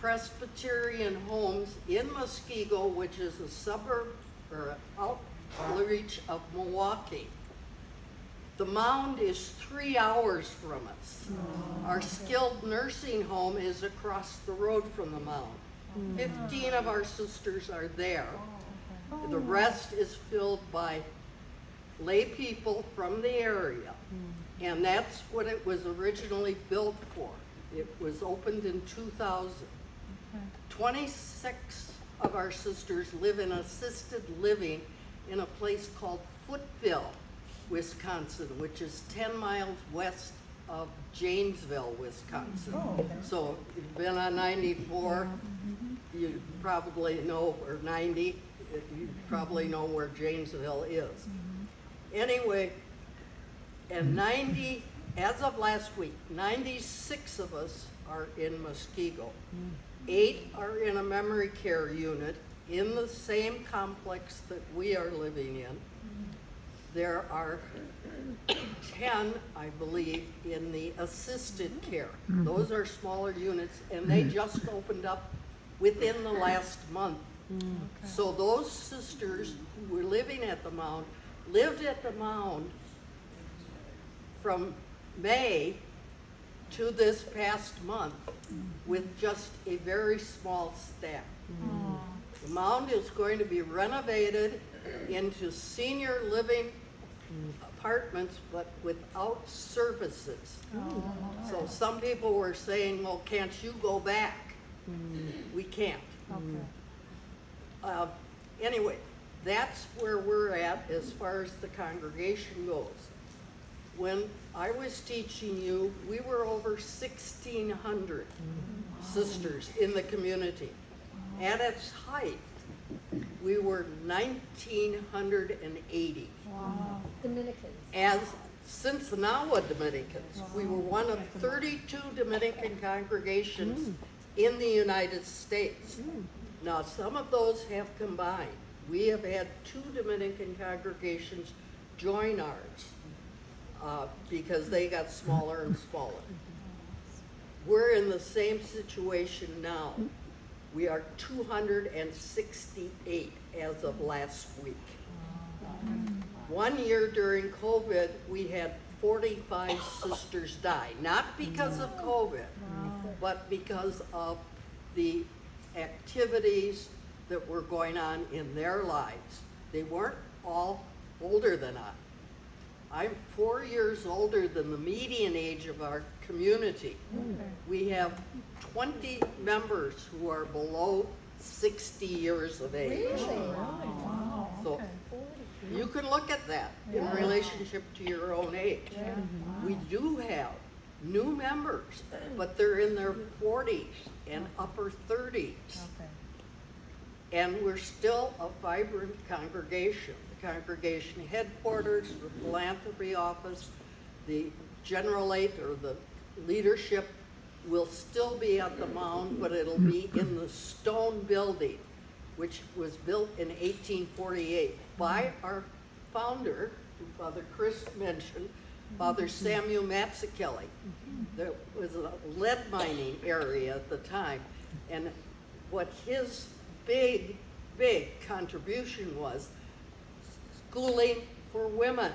Presbyterian Homes in Muskego, which is a suburb or an outreach of Milwaukee. The Mound is 3 hours from us. Our skilled nursing home is across the road from the Mound. 15 of our sisters are there. The rest is filled by lay people from the area. And that's what it was originally built for. It was opened in 2000. 26 of our sisters live in assisted living in a place called Footville, Wisconsin, which is 10 miles west of Janesville, Wisconsin. So if you've been on 94, you probably know, or 90, you probably know where Janesville is. Anyway, and as of last week, 96 of us are in Muskego. 8 are in a memory care unit in the same complex that we are living in. There are 10, I believe, in the assisted care. Those are smaller units, and they just opened up within the last month. So those sisters who were living at the Mound lived at the Mound from May to this past month with just a very small staff. The Mound is going to be renovated into senior living apartments, but without services. So some people were saying, well, can't you go back? We can't. Anyway, that's where we're at as far as the congregation goes. When I was teaching you, we were over 1,600 sisters in the community. At its height, we were 1,980. Dominicans. As Sinsinawa Dominicans, we were one of 32 Dominican congregations in the United States. Now, some of those have combined. We have had 2 Dominican congregations join ours because they got smaller and smaller. We're in the same situation now. We are 268 as of last week. 1 year during COVID, we had 45 sisters die, not because of COVID, but because of the activities that were going on in their lives. They weren't all older than I. I'm 4 years older than the median age of our community. We have 20 members who are below 60 years of age. So you can look at that in relationship to your own age. We do have new members, but they're in their 40s and upper 30s. And we're still a vibrant congregation. The congregation headquarters, the philanthropy office, the general aid or the leadership will still be at the Mound, but it'll be in the stone building, which was built in 1848 by our founder, who Father Chris mentioned, Father Samuel Mazzucchelli. There was a lead mining area at the time, and what his big contribution was schooling for women.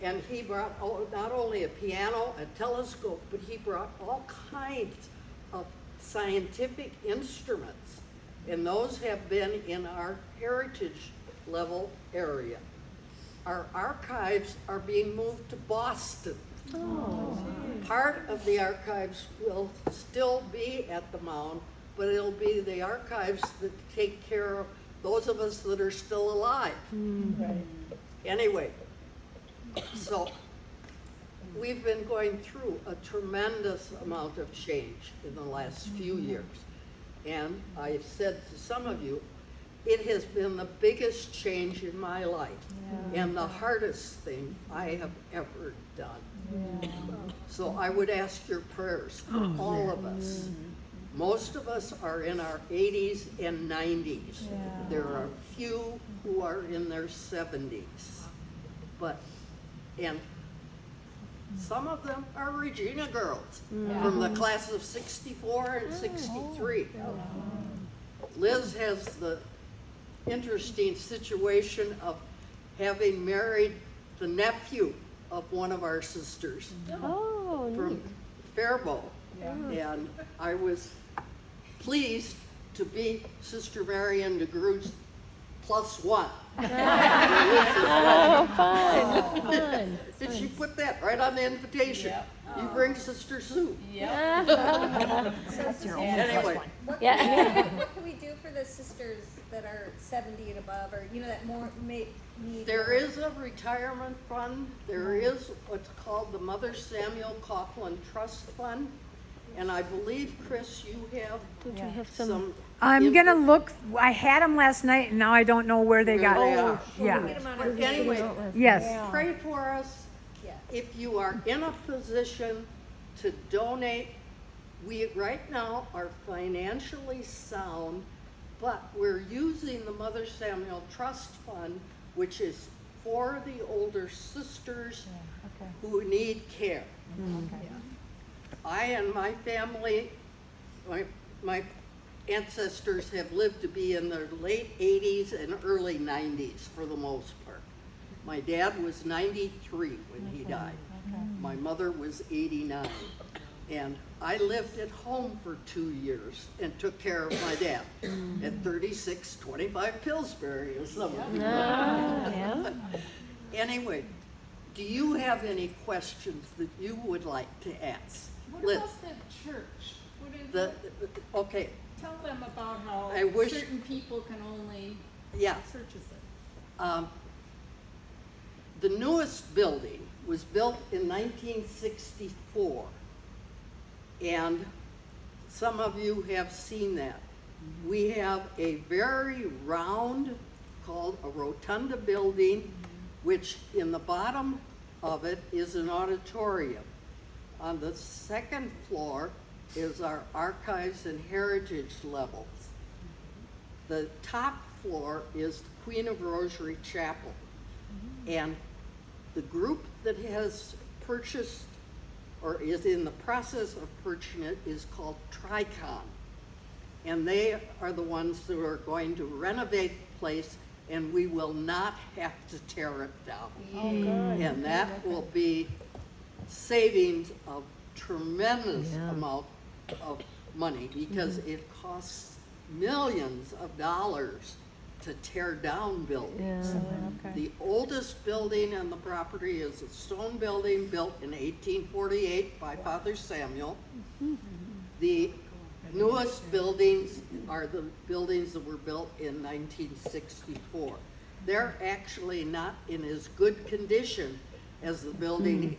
And he brought not only a piano, a telescope, but he brought all kinds of scientific instruments. And those have been in our heritage level area. Our archives are being moved to Boston. Part of the archives will still be at the Mound, but it'll be the archives that take care of those of us that are still alive. Anyway, so we've been going through a tremendous amount of change in the last few years. And I've said to some of you, it has been the biggest change in my life and the hardest thing I have ever done. So I would ask your prayers for all of us. Most of us are in our 80s and 90s. There are a few who are in their 70s. And Some of them are Regina girls from the class of 64 and 63. Liz has the interesting situation of having married the nephew of one of our sisters Oh, from neat. Faribault. And I was pleased to be Sister Marion DeGroo's +1. Oh, fun, fun. Did she put that right on the invitation? You bring Sister Sue. Anyway, Yeah. What can we do for the sisters that are 70 and above, or, you know, that more may need? there is a retirement fund. There is what's called the Mother Samuel Coughlin Trust Fund. And I believe, Chris, you have Don't you have some? some. I'm gonna input. look, I had them last night and now I don't know where they Where got. they are. Yeah, Get 'em on our But anyway, yes. pray for us. Yeah. If you are in a position to donate, we right now are financially sound, but we're using the Mother Samuel Trust Fund, which is for the older sisters who need care. I and my family, my ancestors have lived to be in their late 80s and early 90s for the most part. My dad was 93 when he died. My mother was 89. And I lived at home for 2 years and took care of my dad at 3625 Pillsbury, as some of you know. Yeah. Anyway, do you have any questions that you would like to ask? What Liz, about the church? What is, okay, tell them about how I wish- certain people can only yeah. purchase it. The newest building was built in 1964. And some of you have seen that. We have a very round, called a rotunda building, which in the bottom of it is an auditorium. On the second floor is our archives and heritage levels. The top floor is the Queen of Rosary Chapel. And the group that has purchased or is in the process of purchasing it is called Tricon. And they are the ones that are going to renovate the place, and we will not have to tear it down. And that will be savings of tremendous amount of money, because it costs millions of dollars to tear down buildings. The oldest building on the property is a stone building built in 1848 by Father Samuel. The newest buildings are the buildings that were built in 1964. They're actually not in as good condition as the building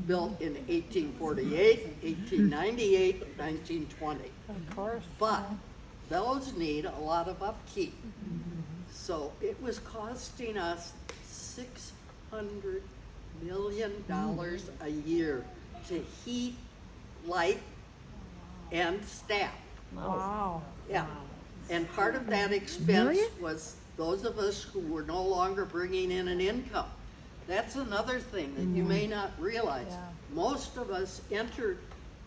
built in 1848, 1898, 1920. Of course. But those need a lot of upkeep. So it was costing us $600 million a year to heat, light, and staff. Wow. Yeah. And part of that expense was those of us who were no longer bringing in an income. That's another thing that you may not realize. Most of us entered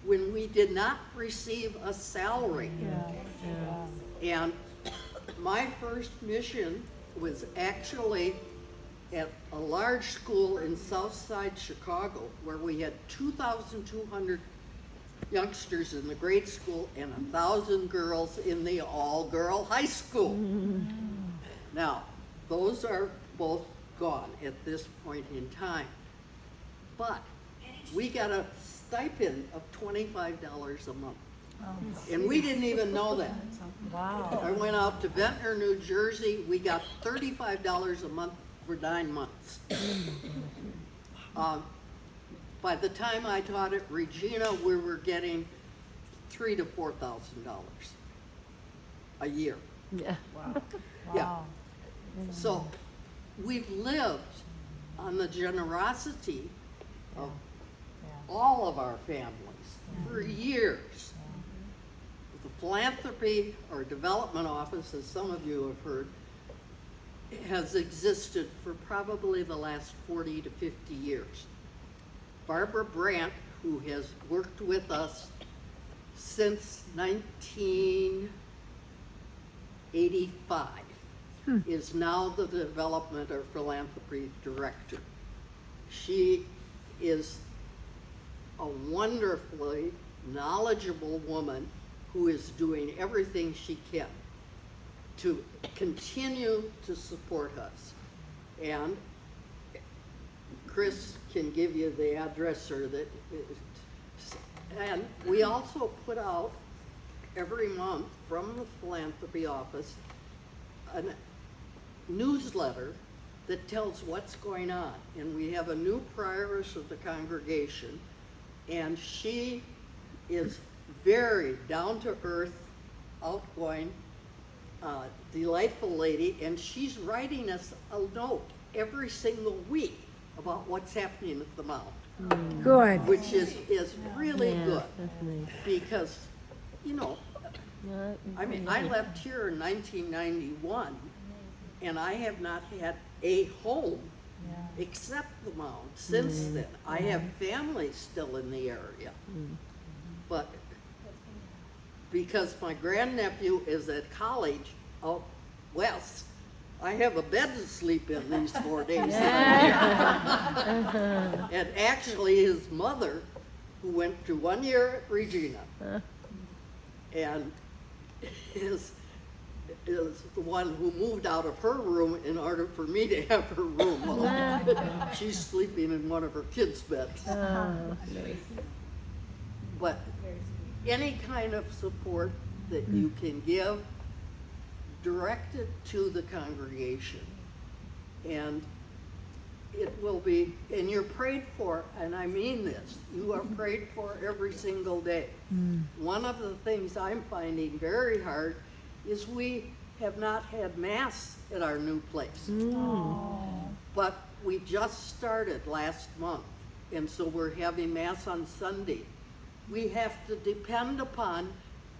when we did not receive a salary. And my first mission was actually at a large school in Southside Chicago, where we had 2,200 youngsters in the grade school and 1,000 girls in the all-girl high school. Now, those are both gone at this point in time. But we got a stipend of $25 a month. And we didn't even know that. Wow. I went out to Ventnor, New Jersey. We got $35 a month for 9 months. By the time I taught at Regina, we were getting $3,000 to $4,000 a year. Yeah. Yeah. So we've lived on the generosity of all of our families for years. The philanthropy or development office, as some of you have heard, has existed for probably the last 40 to 50 years. Barbara Brandt, who has worked with us since 1985, is now the Development or Philanthropy Director. She is a wonderfully knowledgeable woman who is doing everything she can to continue to support us. And Chris can give you the address or the, and we also put out every month from the philanthropy office a newsletter that tells what's going on. And we have a new prioress of the congregation, and she is very down-to-earth, outgoing, delightful lady, and she's writing us a note every single week about what's happening at the Mount, Good. which is really Yeah, good, that's nice. because, you know, Yeah, I mean, I left here in 1991, and I have not had a home except the Mount since then. I have family still in the area, but because my grandnephew is at college out west, I have a bed to sleep in these 4 days. And actually, his mother, who went to 1 year at Regina, and is the one who moved out of her room in order for me to have her room. She's sleeping in one of her kids' beds. But any kind of support that you can give, direct it to the congregation. And it will be, and you're prayed for, and I mean this, you are prayed for every single day. One of the things I'm finding very hard is we have not had Mass at our new place. But we just started last month, and so we're having Mass on Sunday. We have to depend upon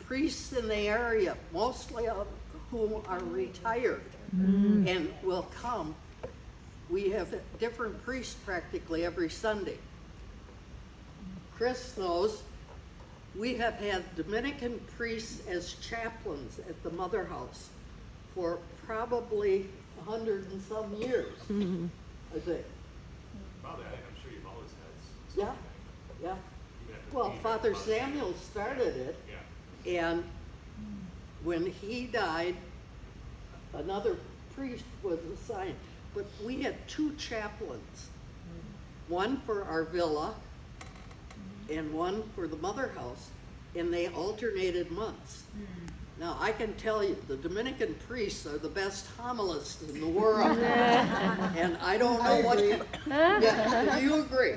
priests in the area, mostly of whom are retired, and will come. We have different priests practically every Sunday. Chris knows we have had Dominican priests as chaplains at the Mother House for probably 100 and some years, I think. Father, I'm sure you've always had Yeah, something. yeah. Even at the Well, beginning, Father Samuel started it, Yeah. and when he died, another priest was assigned. But we had 2 chaplains, one for our villa and one for the Mother House, and they alternated months. Now, I can tell you, the Dominican priests are the best homilists in the world. And I don't know what, yeah, you agree.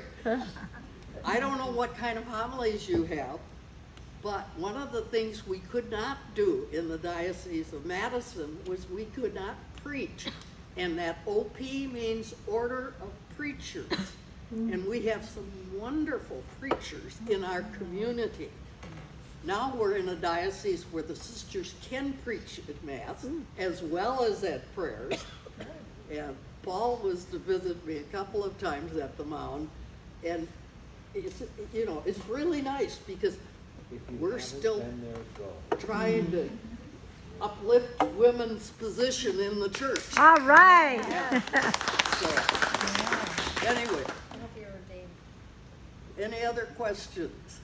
I don't know what kind of homilies you have, but one of the things we could not do in the Diocese of Madison was we could not preach. And that OP means Order of Preachers. And we have some wonderful preachers in our community. Now we're in a diocese where the sisters can preach at Mass as well as at prayers. And Paul was to visit me a couple of times at the Mound, and it's, you know, it's really nice because we're still trying to uplift women's position in the church. All right. So, anyway, I hope you're ordained. any other questions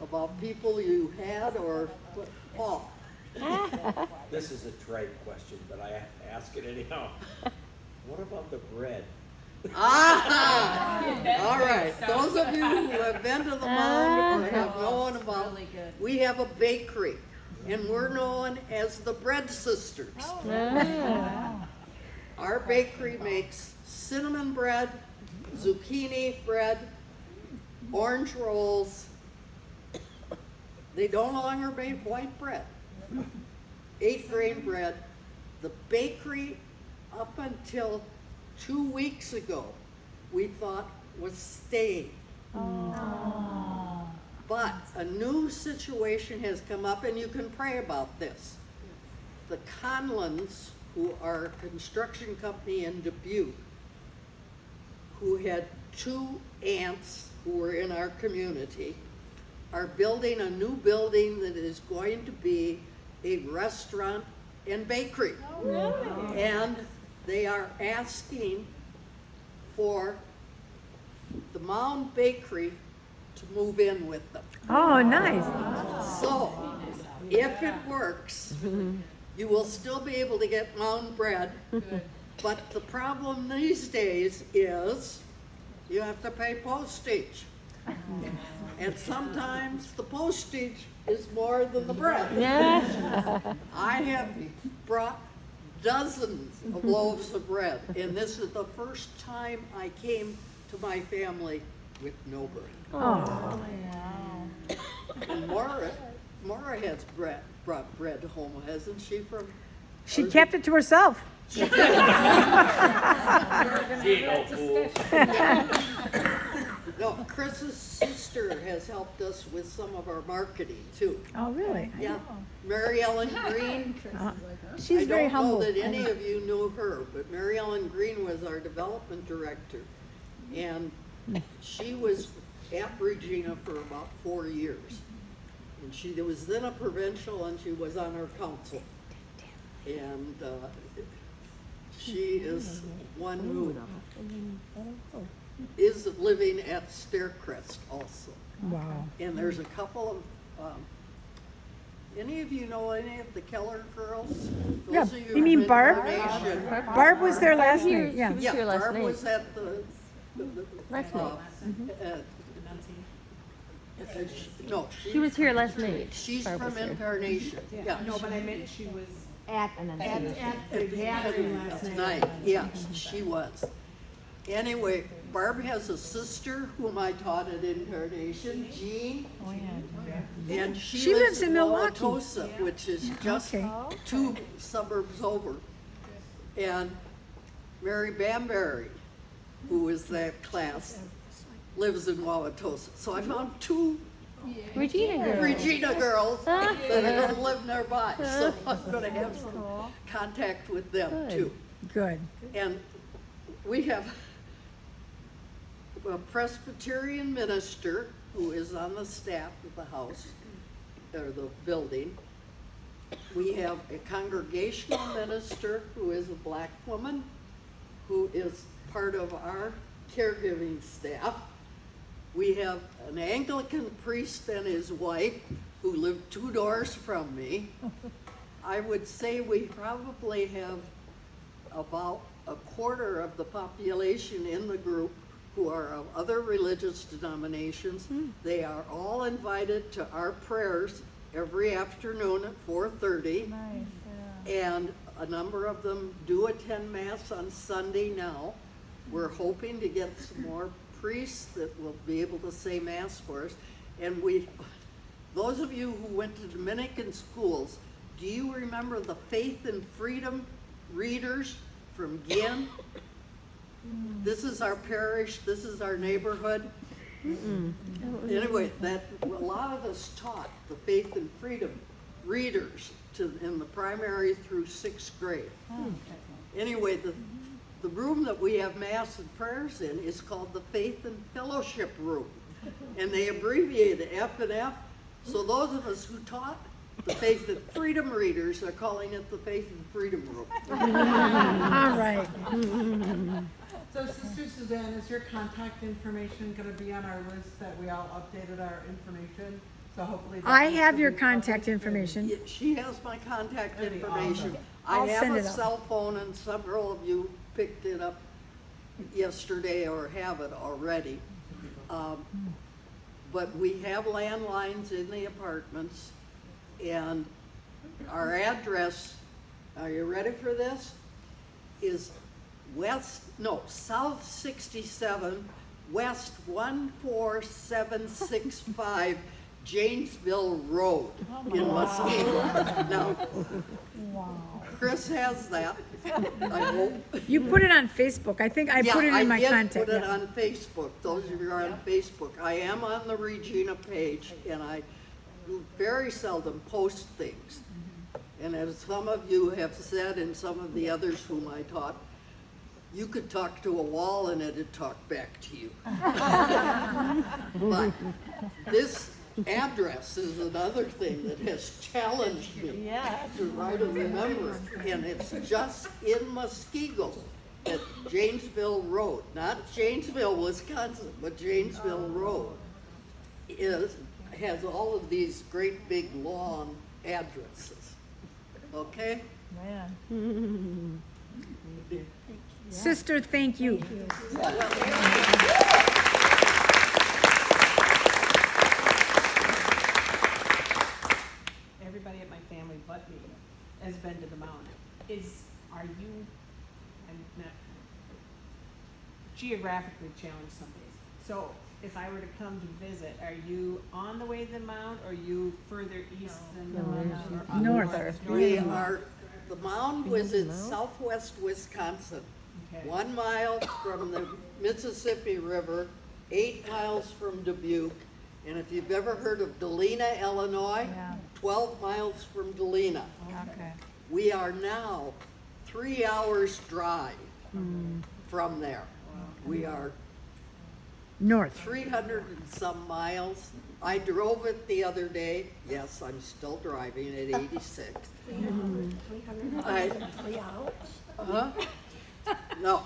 about people you had or Paul? This is a trite question, but I have to ask it anyhow. What about the bread? Ah, all right. Those of you who have been to the Mound or have known about, Really good. we have a bakery, and we're known as the Bread Sisters. Our bakery makes cinnamon bread, zucchini bread, orange rolls. They no longer make white bread. 8-grain bread. The bakery, up until 2 weeks ago, we thought was staying. But a new situation has come up, and you can pray about this. The Conlons, who are a construction company in Dubuque, who had two aunts who are in our community are building a new building that is going to be a restaurant and bakery. And they are asking for the Mound Bakery to move in with them. Oh, nice. So, if it works, you will still be able to get Mound bread. But the problem these days is you have to pay postage. And sometimes the postage is more than the bread. Yeah. I have brought dozens of loaves of bread, and this is the first time I came to my family with no bread. Oh, And Maura has brought bread home, hasn't she, from? she kept it to herself. She ain't no fool. No, Chris's sister has helped us with some of our marketing too. Oh, really? Yeah, Mary Ellen Green. She's very humble. I don't know that any of you knew her, but Mary Ellen Green was our development director. And she was at Regina for about 4 years. And she was then a provincial and she was on our council. And she is one who is living at Staircrest also. Wow. And there's a couple of, any of you know any of the Keller girls? Yeah, Those of you mean in Barb? Carnation. Barb was there last Here, night, yeah. she was Yeah, here last Barb night. was at the Last night. no, She was here last night. she's Barb was from here. Incarnation, yeah. No, but I meant she was At an at the gathering last night. Yes, she was. Anyway, Barb has a sister whom I taught at Incarnation, Jean. Oh, yeah. And she She lives lives in in Milwaukee. Wauwatosa, which is just Okay. 2 suburbs over. And Mary Bamberry, who is that class, lives in Wauwatosa. So I found 2 Regina girl. Regina girls that don't live nearby. So I'm gonna have some contact with them Good. too. Good. And we have a Presbyterian minister who is on the staff of the house, or the building. We have a congregational minister who is a black woman, who is part of our caregiving staff. We have an Anglican priest and his wife who live 2 doors from me. I would say we probably have about a quarter of the population in the group who are of other religious denominations. They are all invited to our prayers every afternoon at 4:30. And a number of them do attend Mass on Sunday now. We're hoping to get some more priests that will be able to say Mass for us. And those of you who went to Dominican schools, do you remember the Faith and Freedom readers from Ginn? This is our parish, this is our neighborhood. Anyway, a lot of us taught the Faith and Freedom readers in the primary through 6th grade. Anyway, the room that we have Mass and prayers in is called the Faith and Fellowship Room. And they abbreviate it F and F. So those of us who taught the Faith and Freedom readers are calling it the Faith and Freedom Room. All right. So Sister Suzanne, is your contact information gonna be on our list that we all updated our information? So hopefully. that I list have will your be contact public. information. She has my contact That'd be information. awesome. I I'll have send a it out. cell phone and several of you picked it up yesterday or have it already. But we have landlines in the apartments and our address, are you ready for this? Is South 67, West 14765, Janesville Road in Muskegon. Now, Chris has that, I hope. You put it on Facebook. I think I put it in my Yeah, I contact. did put it yeah. on Facebook. Those of you who are on Facebook. I am on the Regina page, and I very seldom post things. And as some of you have said, and some of the others whom I taught, you could talk to a wall and it'd talk back to you. But this address is another thing that has challenged me to try to remember. And it's just in Muskego at Janesville Road, not Janesville, Wisconsin, but Janesville Road has all of these great big long addresses. Okay? Sister, thank you. Everybody at my family but me has been to the mountain. Are you, I'm not geographically challenged some days. So if I were to come to visit, are you on the way to the mound or are you further east than the mound? Or up North. We are, the mound was in southwest Wisconsin, Okay. 1 mile from the Mississippi River, 8 miles from Dubuque. And if you've ever heard of Delena, Illinois, 12 miles from Delena. Okay. We are now 3 hours drive from there. We are North. 300 and some miles. I drove it the other day. Yes, I'm still driving at 86. Huh? No.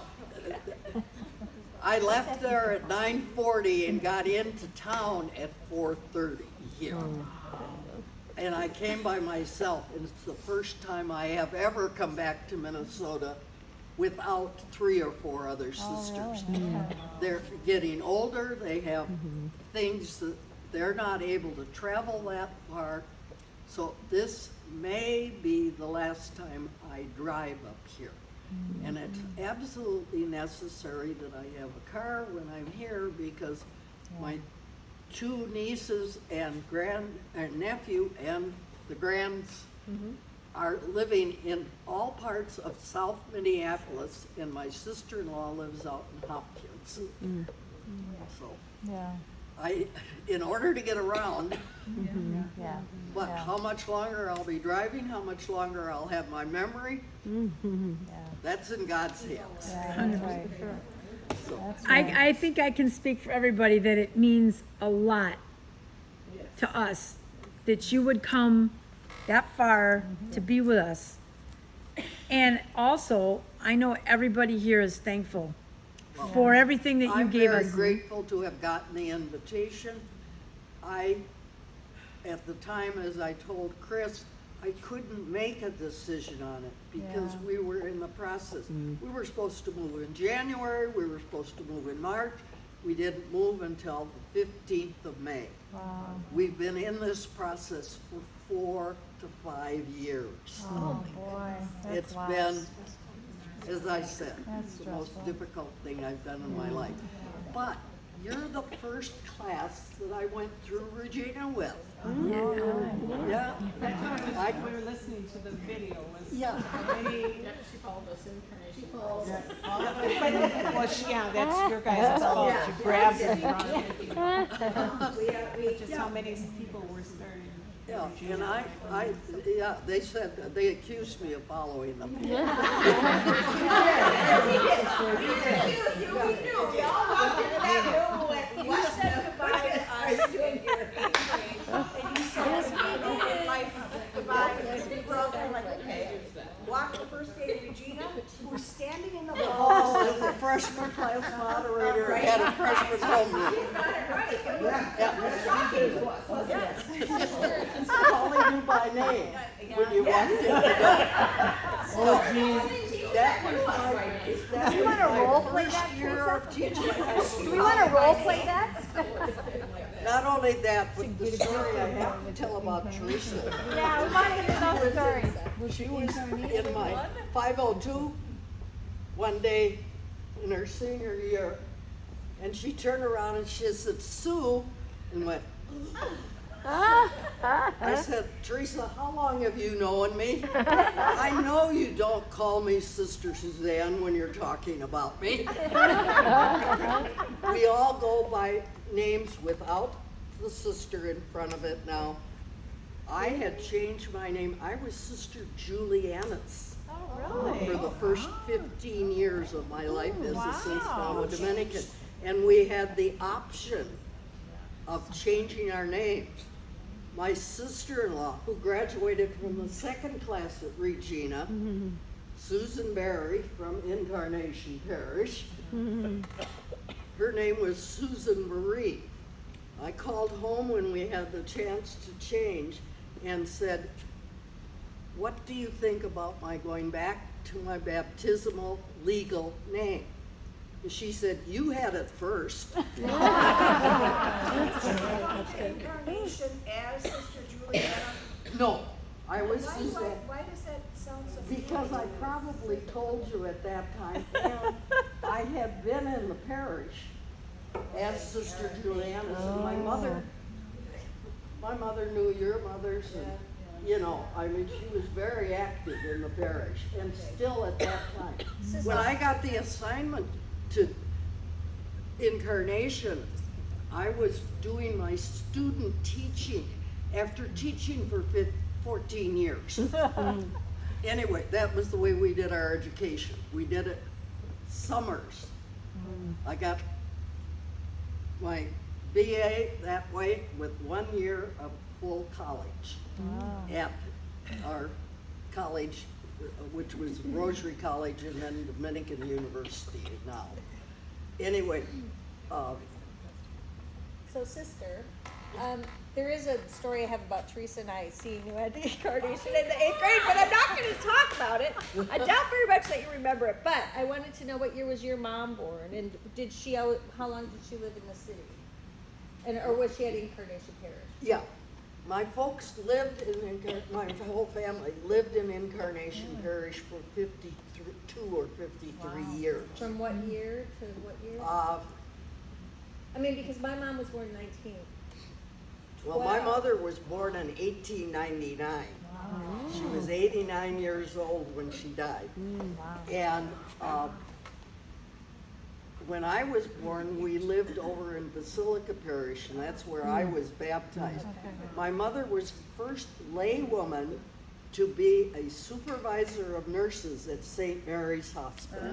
I left there at 9:40 and got into town at 4:30 here. And I came by myself, and it's the first time I have ever come back to Minnesota without 3 or 4 other sisters. They're getting older, they have things that they're not able to travel that far. So this may be the last time I drive up here. And it's absolutely necessary that I have a car when I'm here because my 2 nieces and nephew and the grands are living in all parts of South Minneapolis, and my sister-in-law lives out in Hopkins. So, in order to get around, but how much longer I'll be driving, how much longer I'll have my memory, that's in God's hands. So, I think I can speak for everybody that it means a lot to us that you would come that far to be with us. And also, I know everybody here is thankful for everything that you I'm gave very us. grateful to have gotten the invitation. At the time, as I told Chris, I couldn't make a decision on it because we were in the process. We were supposed to move in January, we were supposed to move in March. We didn't move until the 15th of May. We've been in this process for 4 to 5 years. Oh, boy. It's been, as I said, the most difficult thing I've done in my life. But you're the first class that I went through Regina with. Yeah. That's we were listening to the video was Yeah. She called us information. well, that's your guys' fault. You grabbed it wrong. Just how many people were starting. Yeah, and they said, they accused me of following them. Walked the first day to Regina, we're standing in the Oh, hall. as a freshman class moderator, I had a freshman homeroom. Calling you by name when you walked in the door. That was Do we want to role play first that? year of teaching high school. Do we want to role play that? Not only that, but the story I have to tell about Teresa. Yeah, we want to hear those stories. She was in my 502 one day in her senior year, and she turned around and she said, "Sue," and went. I said, "Teresa, how long have you known me? I know you don't call me Sister Suzanne when you're talking about me." We all go by names without the sister in front of it now. I had changed my name. I was Sister Julianus for the first 15 years of my life as a St. Paul Dominican. And we had the option of changing our names. My sister-in-law, who graduated from the second class at Regina, Susan Berry from Incarnation Parish, her name was Susan Marie. I called home when we had the chance to change and said, what do you think about my going back to my baptismal legal name? And she said, you had it first. Incarnation as Sister Juliana. No, I was Suzanne. Why does that sound so Because I probably told you at that time, and I had been in the parish as Sister Juliana, and my mother knew your mothers, and, you know, I mean, she was very active in the parish, and still at that time. When I got the assignment to Incarnation, I was doing my student teaching after teaching for 14 years. Anyway, that was the way we did our education. We did it summers. I got my BA that way with 1 year of full college at our college, which was Rosary College and then Dominican University now. Anyway, So sister, there is a story I have about Teresa and I seeing you at the Incarnation in the 8th grade, but I'm not going to talk about it. I doubt very much that you remember it, but I wanted to know what year was your mom born, and how long did she live in the city? Or was she at Incarnation Parish? yeah, my folks lived in, my whole family lived in Incarnation Parish for 52 or 53 years. From what year to what year? I mean, because my mom was born in 19. Well, my mother was born in 1899. She was 89 years old when she died. And when I was born, we lived over in Basilica Parish, and that's where I was baptized. My mother was the first laywoman to be a supervisor of nurses at St. Mary's Hospital.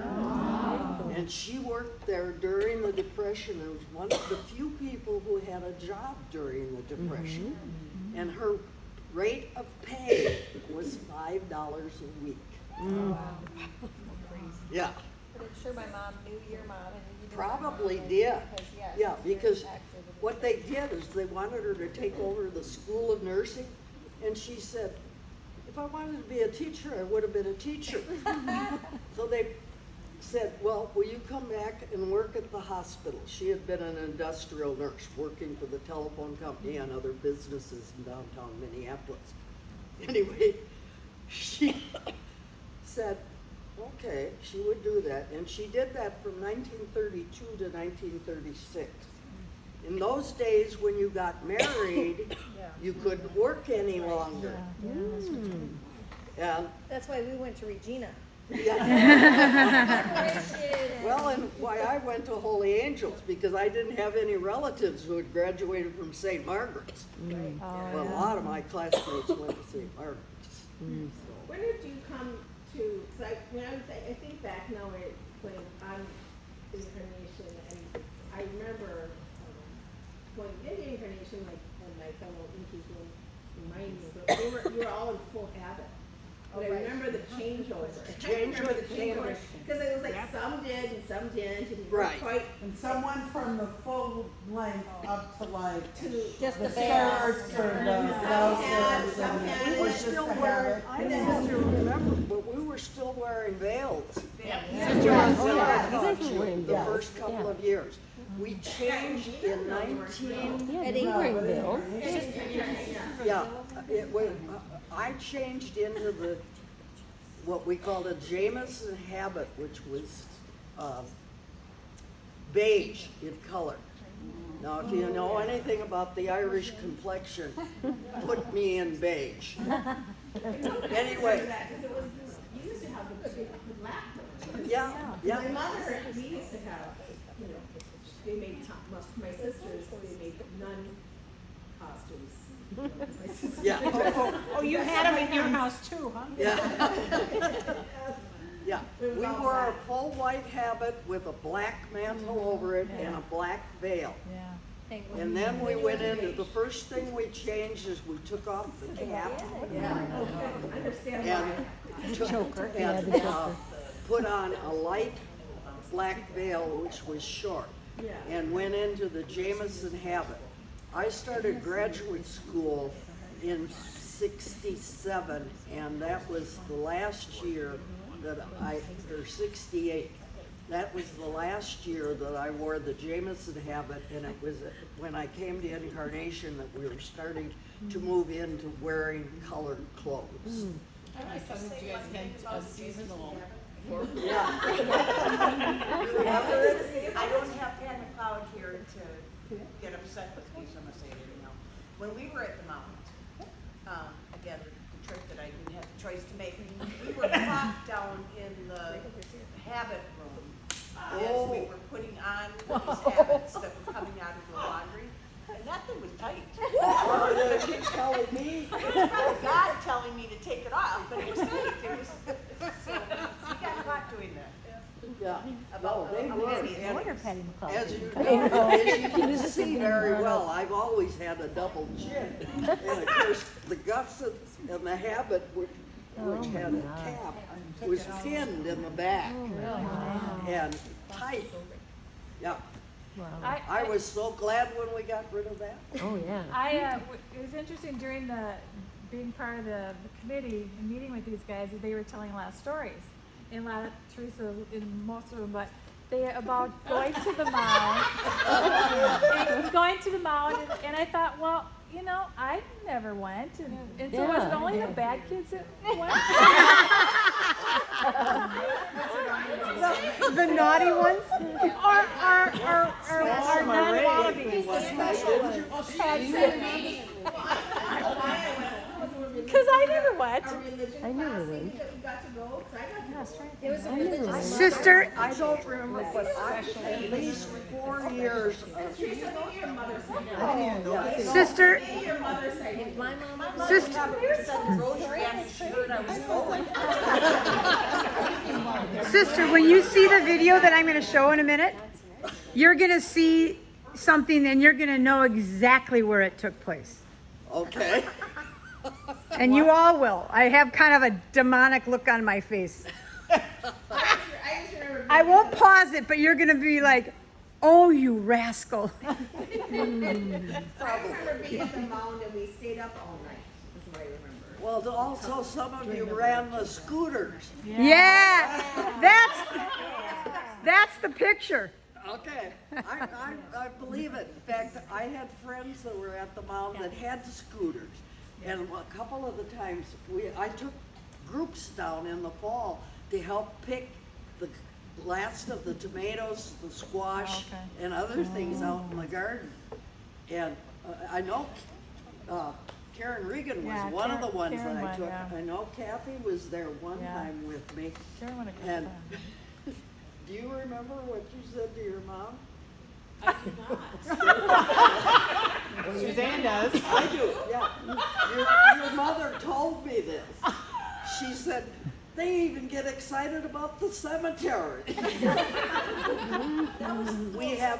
And she worked there during the Depression and was one of the few people who had a job during the Depression. And her rate of pay was $5 a week. Yeah. But I'm sure my mom knew your mom and you knew Probably my mom, did. Because, yes, Yeah, she was because active in what they did is they wanted her to take over the School of Nursing, and she said, if I wanted to be a teacher, I would have been a teacher. So they said, well, will you come back and work at the hospital? She had been an industrial nurse working for the telephone company and other businesses in downtown Minneapolis. Anyway, she said, okay, she would do that. And she did that from 1932 to 1936. In those days, when you got married, you couldn't work any longer. And That's why we went to Regina. well, and why I went to Holy Angels, because I didn't have any relatives who had graduated from St. Margaret's. Well, a lot of my classmates went to St. Margaret's. When did you come to, cause I think back now when I'm Incarnation, and I remember when in Incarnation, like, and my fellow Inkies will remind me, but you were all in full habit. But I remember the changeover. I remember the changeover, because it was like some did and some didn't, and you weren't Right. quite And some went from the full length up to like Just the the bands. skirts or the Some had, blouses some and had. We or were just still the wearing, habit. I don't know if you remember, but we were still wearing veils. Yeah. The Yeah. first couple of years. We changed in 19, Yeah, they were Bill. yeah, it was, I changed into the, what we called a Jameson habit, which was beige in color. Now, if you know anything about the Irish complexion, put me in beige. Anyway, You used to have the black ones. yeah, My yeah, mother, we used to have, you know, they made, my sisters, they made nun costumes. Yeah, Oh, you had them in your house too, huh? yeah. Yeah, we wore a full white habit with a black mantle over it and a black veil. Yeah. And then we went into, the first thing we changed is we took off the cap and put on a light black veil, which was short, and went into the Jameson habit. I started graduate school in '67, and that was the last year that or '68. That was the last year that I wore the Jameson habit, and it was when I came to Incarnation that we were starting to move into wearing colored clothes. I don't have Pat McLeod here to get upset with me, so I'm gonna say it anyhow. When we were at the mountain, again, the trip that I didn't have the choice to make, we were locked down in the habit room as we were putting on these habits that were coming out of the laundry, and that thing was tight. Oh, they keep telling me. It was probably God telling me to take it off, but it was tight. It was, so we got caught doing that. Yeah, About no, they the were. pennies. And Wonder Patty McCall. as you know, as you can see very well, I've always had a double chin. And of course, the gusset and the habit, which had a cap, was pinned in the back and tight. Yeah, I was so glad when we got rid of that. Oh, yeah. It was interesting during being part of the committee and meeting with these guys, that they were telling a lot of stories. And a lot of, Teresa, in most of them, but they about going to the mound, and I thought, well, you know, I never went, and so was it only the bad kids that went? The naughty ones? Or non-wannabes? Because I never went. I never went. It was a religious. Sister, I don't remember, but at least 4 years of. sister, If my mom sister, when you see the video that I'm gonna show in a minute, you're gonna see something and you're gonna know exactly where it took place. Okay. And you all will. I have kind of a demonic look on my face. I won't pause it, but you're gonna be like, oh, you rascal. I remember being at the mound and we stayed up all night, that's what I remember. Well, also some of you ran the scooters. Yeah, that's the picture. Okay, I believe it. In fact, I had friends that were at the mound that had scooters. And a couple of the times, I took groups down in the fall to help pick the last of the tomatoes, the squash, and other things out in the garden. And I know Karen Regan was one of the ones that I took. I know Kathy was there one time with me. And do you remember what you said to your mom? I do not. Suzanne does. I do, yeah. Your mother told me this. She said, they even get excited about the cemetery. We have